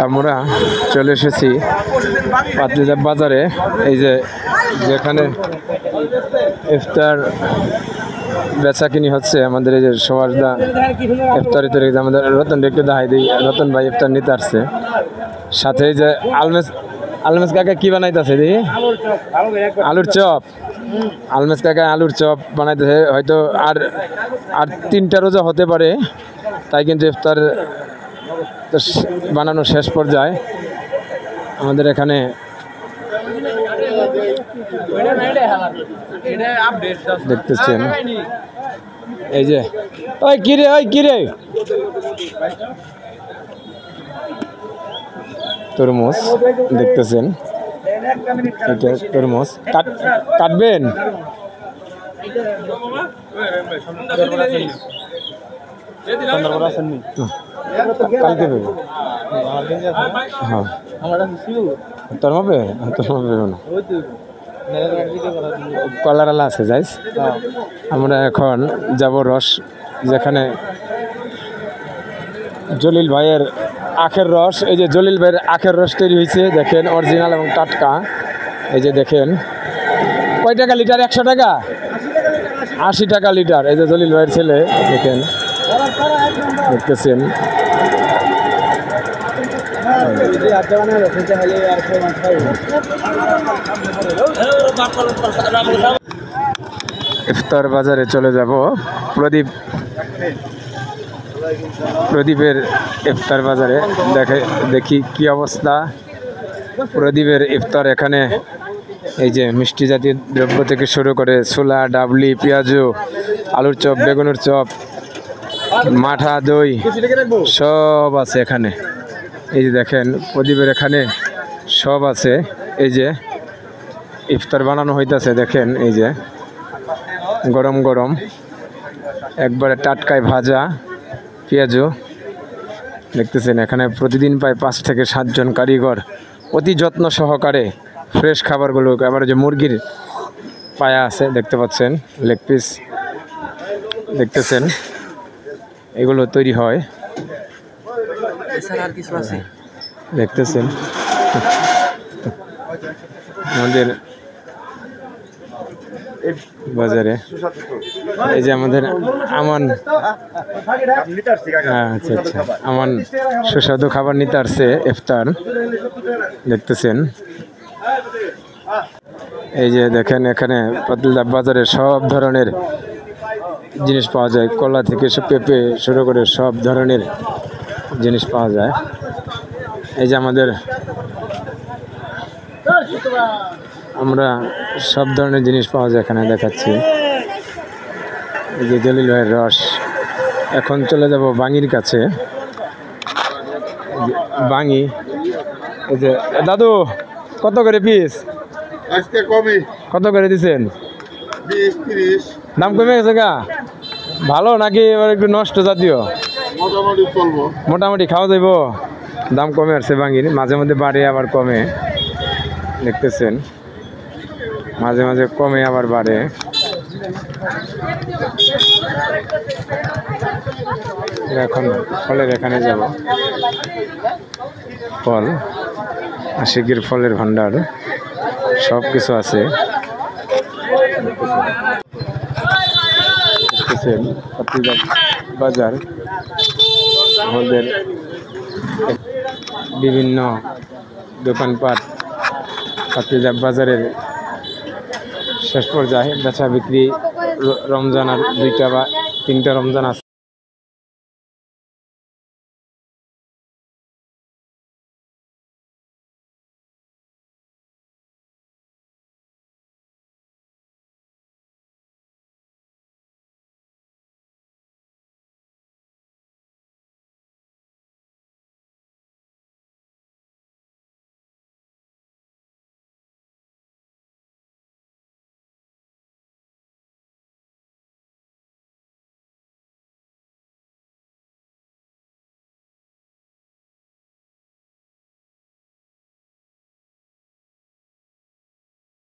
আমরা চলে এসেছি পাতলিজাব বাজারে। এই যে যেখানে ইফতার বেচাকিনি হচ্ছে, আমাদের এই যে সবাসদা ইফতারি তৈরি, আমাদের রতন একটু দেখাই দিই। রতন ভাই ইফতার নিতে আসছে, সাথে এই যে আলমেজ কাকা কি বানাইতেছে দেখি, আলুর চপ। আলমেজ কাকা আলুর চপ বানাইতেছে, হয়তো আর 3টা রোজা হতে পারে, তাই কিন্তু ইফতার বানানো শেষ পর্যায়ে। আমাদের এখানে দেখতেছেন এই যে ওই কিরে তরমুজ দেখতেছেন, এটা তরমুজ কাটবেন। কালকে দেবো, হ্যাঁ তোর মাপে না, কলারালা আছে যাইস। আমরা এখন যাব রস, যেখানে জলিল ভাইয়ের আখের রস। এই যে জলিল ভাইয়ের আখের রস তৈরি হয়েছে, দেখেন অরিজিনাল এবং টাটকা। এই যে দেখেন কয় টাকা লিটার, 100 টাকা, 80 টাকা লিটার। এই যে জলিল ভাইয়ের ছেলে, দেখেন দেখতেছেন। ইফতার বাজারে চলে যাব। প্রদীপের ইফতার বাজারে দেখি কি অবস্থা প্রদীপের ইফতার। এখানে এই যে মিষ্টি জাতীয় দ্রব্য থেকে শুরু করে ছোলা, ডাবলি, পেঁয়াজু, আলুর চপ, বেগুনের চপ, মাঠা, দই সব আছে এখানে। এই যে দেখেন প্রদীপের এখানে সব আছে। এই যে ইফতার বানানো হইতাছে, দেখেন এই যে গরম গরম একবারে টাটকায় ভাজা পেঁয়াজু দেখতেছেন। এখানে প্রতিদিন প্রায় 5 থেকে 7 জন কারিগর অতি যত্ন সহকারে ফ্রেশ খাবারগুলো, আবার যে মুরগির পায়া আছে দেখতে পাচ্ছেন, লেগ পিস দেখতেছেন, এগুলো তৈরি হয় দেখতেছেন। আমাদের বাজারে এই যে আমাদের আমান, আচ্ছা আচ্ছা, আমান সুস্বাদু খাবার নিতে আসছে ইফতার দেখতেছেন। এই যে দেখেন এখানে পাতলিজাব বাজারে সব ধরনের জিনিস পাওয়া যায়, কলা থেকে পেঁপে শুরু করে সব ধরনের জিনিস পাওয়া যায়। এই যে আমরা সব ধরনের জিনিস পাওয়া যায় এখানে দেখাচ্ছি। এই যে জলিল ভাইয়ের রস। এখন চলে যাব বাঙির কাছে। বাঙি, এই যে দাদু কত করে পিস? আজকে কমই। কত করে দিচ্ছেন? 20-30। দাম কমে গেছে গা? ভালো নাকি এবার একটু নষ্ট জাতীয়? মোটামুটি চলবো, মোটামুটি খাওয়া যাইব। দাম কমে আসছে বাঙির, মাঝে মধ্যে বাড়ে আবার কমে দেখতেছেন, মাঝে মাঝে কমে আবার বাড়ে। এখন ফলের এখানে যাব, ফল আশিকের ফলের ভান্ডার সব কিছু আছে পাতলিজাব বাজার। আমাদের বিভিন্ন দোকানপাট পাতলিজাব বাজারের শেষ পর্যায়ে বেচা বিক্রি। রমজান আর 2টা বা 3টা রমজান আছে।